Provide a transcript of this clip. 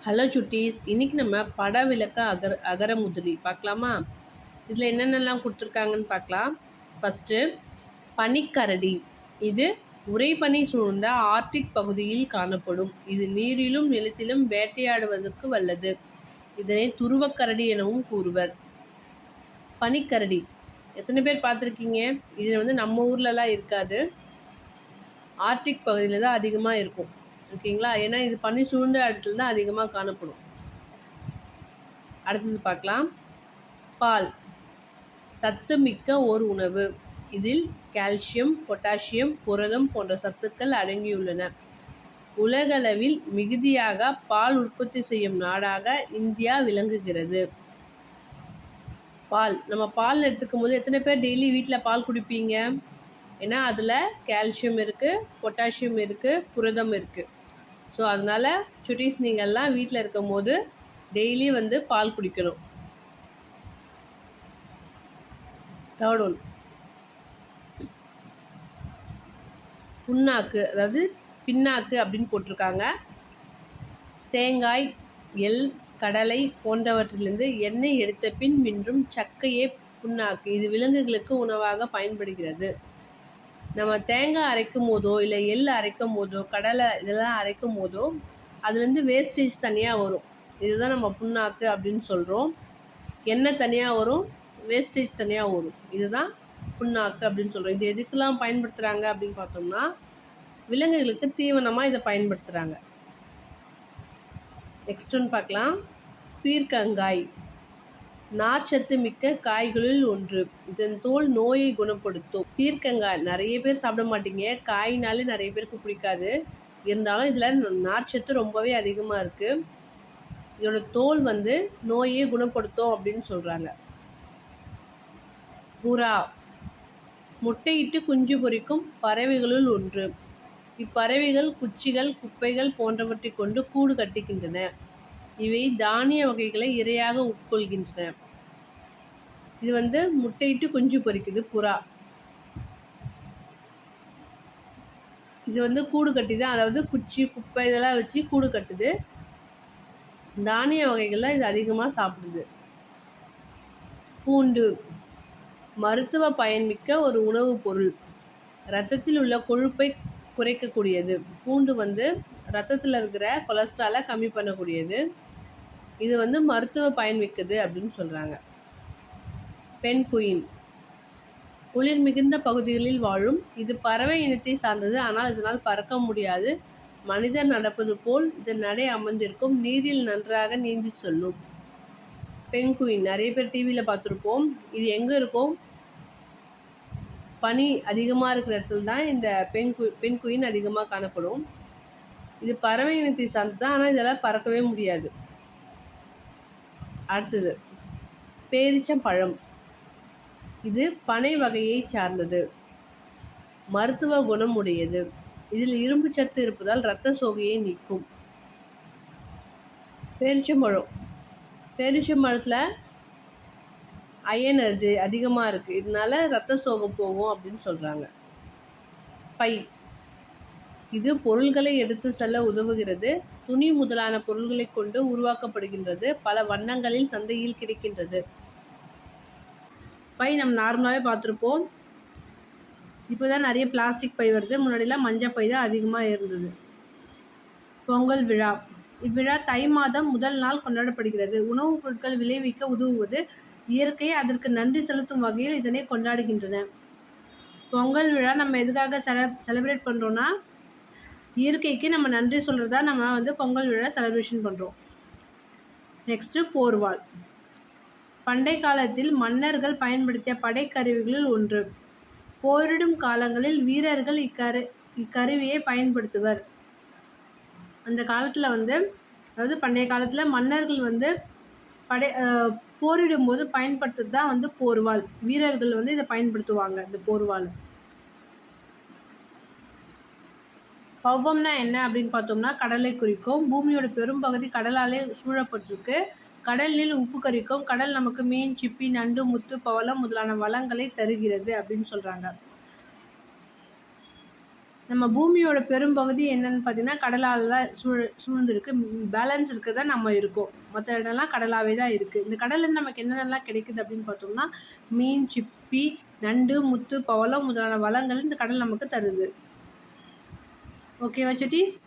Hello சுட்டீஸ், இன்னைக்கு நம்ம பட விளக்க அகர முதலி பார்க்கலாமா? இதில் என்னென்னலாம் கொடுத்துருக்காங்கன்னு பார்க்கலாம். ஃபஸ்ட்டு பனிக்கரடி. இது உறைபனி சூழ்ந்த ஆர்க்டிக் பகுதியில் காணப்படும். இது நீரிலும் நிலத்திலும் வேட்டையாடுவதற்கு வல்லது. இதனை துருவக்கரடி எனவும் கூறுவர். பனிக்கரடி எத்தனை பேர் பார்த்துருக்கீங்க? இது நம்ம ஊர்லலாம் இருக்காது, ஆர்க்டிக் பகுதியில் தான் அதிகமாக இருக்கும். ஓகேங்களா? ஏன்னா இது பனி சூழ்ந்த இடத்துல தான் அதிகமாக காணப்படும். அடுத்தது பார்க்கலாம். பால் சத்து மிக்க ஓர் உணவு. இதில் கால்சியம், பொட்டாசியம், புரதம் போன்ற சத்துக்கள் அடங்கியுள்ளன. உலகளவில் மிகுதியாக பால் உற்பத்தி செய்யும் நாடாக இந்தியா விளங்குகிறது. பால், நம்ம பால் எடுத்துக்கும் போது எத்தனை பேர் டெய்லி வீட்டில் பால் குடிப்பீங்க? ஏன்னா அதில் கால்சியம் இருக்குது, பொட்டாசியம் இருக்குது, புரதம் இருக்குது. ஸோ அதனால் சுட்டீஸ் நீங்கள்லாம் வீட்டில் இருக்கும் போது டெய்லி பால் குடிக்கணும். தேர்ட் ஒன் புண்ணாக்கு, அதாவது பின்னாக்கு அப்படின்னு போட்டிருக்காங்க. தேங்காய், எள், கடலை போன்றவற்றிலிருந்து எண்ணெய் எடுத்த பின் மின்றும் சக்கையே புண்ணாக்கு. இது விலங்குகளுக்கு உணவாக பயன்படுகிறது. நம்ம தேங்காய் அரைக்கும் போதோ இல்லை எள் அரைக்கும் போதோ கடலை இதெல்லாம் அரைக்கும் போதோ அதுலேருந்து வேஸ்டேஜ் தனியாக வரும். இதுதான் நம்ம புண்ணாக்கு அப்படின்னு சொல்கிறோம். எண்ணெய் தனியாக வரும், வேஸ்டேஜ் தனியாக வரும். இதுதான் புண்ணாக்கு அப்படின்னு சொல்கிறோம். இது எதுக்கெல்லாம் பயன்படுத்துகிறாங்க அப்படின்னு பார்த்தோம்னா, விலங்குகளுக்கு தீவனமாக இதை பயன்படுத்துகிறாங்க. நெக்ஸ்ட் ஒன்று பார்க்கலாம். பீர்க்கங்காய் நார்ச்சத்து மிக்க காய்களில் ஒன்று. இதன் தோல் நோயை குணப்படுத்தும். பீர்க்கங்காய் நிறைய பேர் சாப்பிட மாட்டீங்க, காய்னாலே நிறைய பேருக்கு பிடிக்காது. இருந்தாலும் இதில் நார்ச்சத்து ரொம்பவே அதிகமாக இருக்குது. இதோட தோல் நோயை குணப்படுத்தும் அப்படின்னு சொல்கிறாங்க. புறா முட்டையிட்டு குஞ்சு பொரிக்கும் பறவைகளுள் ஒன்று. இப்பறவைகள் குச்சிகள், குப்பைகள் போன்றவற்றை கொண்டு கூடு கட்டுகின்றன. இவை தானிய வகைகளை இரையாக உட்கொள்கின்றன. இது முட்டையிட்டு குஞ்சு பொரிக்குது புறா. இது கூடு கட்டி தான், அதாவது குச்சி, குப்பை இதெல்லாம் வச்சு கூடு கட்டுது. தானிய வகைகள்லாம் இது அதிகமாக சாப்பிடுது. பூண்டு மருத்துவ பயன்மிக்க ஒரு உணவுப் பொருள். இரத்தத்தில் உள்ள கொழுப்பை குறைக்கக்கூடியது. பூண்டு இரத்தத்தில் இருக்கிற கொலஸ்ட்ராலை கம்மி பண்ணக்கூடியது. இது மருத்துவ பயன்மிக்கது அப்படின்னு சொல்கிறாங்க. பென்குயின் குளிர் மிகுந்த பகுதிகளில் வாழும். இது பறவை இனத்தை சார்ந்தது, ஆனால் இதனால் பறக்க முடியாது. மனிதர் நடப்பது போல் இதன் நடை அமர்ந்திருக்கும். நீரில் நன்றாக நீந்தி சொல்லும். பென்குயின் நிறைய பேர் டிவியில் பார்த்துருப்போம். இது எங்கே இருக்கும்? பனி அதிகமாக இருக்கிற இடத்துல தான் இந்த பென்குயின் அதிகமாக காணப்படும். இது பறவை இனத்தை சார்ந்தது தான், ஆனால் இதெல்லாம் பறக்கவே முடியாது. அடுத்தது பேரிச்சம்பழம். இது பனை வகையை சார்ந்தது, மருத்துவ குணம் உடையது. இதில் இரும்பு சத்து இருப்பதால் இரத்த சோகையை நீக்கும். பேரிச்சம்பழத்தில் அயன் அதிகமாக இருக்குது. இதனால இரத்த சோகை போகும் அப்படின்னு சொல்கிறாங்க. பை இது பொருள்களை எடுத்து செல்ல உதவுகிறது. துணி முதலான பொருள்களை கொண்டு உருவாக்கப்படுகின்றது. பல வண்ணங்களில் சந்தையில் கிடைக்கின்றது. பை நம்ம நார்மலாகவே பார்த்துருப்போம். இப்போ தான் நிறைய பிளாஸ்டிக் பை வருது. முன்னாடிலாம் மஞ்சள் பை தான் அதிகமாக இருந்தது. பொங்கல் விழா. இவ்விழா தை மாதம் முதல் நாள் கொண்டாடப்படுகிறது. உணவுப் பொருட்கள் விளைவிக்க உதவுவது. இயற்கை அதற்கு நன்றி செலுத்தும் வகையில் இதனை கொண்டாடுகின்றன. பொங்கல் விழா நம்ம எதுக்காக செலிப்ரேட் பண்ணுறோன்னா, இயற்கைக்கு நம்ம நன்றி சொல்கிறதா நம்ம பொங்கல் விழா செலிப்ரேஷன் பண்ணுறோம். நெக்ஸ்ட்டு போர்வாள். பண்டை காலத்தில் மன்னர்கள் பயன்படுத்திய படைக்கருவிகளில் ஒன்று. போரிடும் காலங்களில் வீரர்கள் இக்கருவியை பயன்படுத்துவர். அந்த காலத்தில் அதாவது பண்டைய காலத்தில் மன்னர்கள் போரிடும் போது பயன்படுத்துறது தான் போர்வாள். வீரர்கள் இதை பயன்படுத்துவாங்க, இந்த போர்வாள். பவ்வம்னா என்ன அப்படின்னு பார்த்தோம்னா, கடலை குறிக்கும். பூமியோட பெரும்பகுதி கடலாலே சூழப்பட்டிருக்கு. கடல் நீர் உப்பு கரிக்கும். கடல் நமக்கு மீன், சிப்பி, நண்டு, முத்து, பவளம் முதலான வளங்களை தருகிறது அப்படின்னு சொல்கிறாங்க. நம்ம பூமியோட பெரும்பகுதி என்னன்னு பார்த்தீங்கன்னா கடலால் தான் சூழ்ந்துருக்கு. பேலன்ஸ் இருக்கிறதா நம்ம இருக்கோம். மற்ற இடம்லாம் கடலாகவே தான் இருக்குது. இந்த கடலில் நமக்கு என்னென்னலாம் கிடைக்குது அப்படின்னு பார்த்தோம்னா மீன், சிப்பி, நண்டு, முத்து, பவளம் முதலான வளங்கள் இந்த கடல் நமக்கு தருது. ஓகேவா சுட்டீஸ்?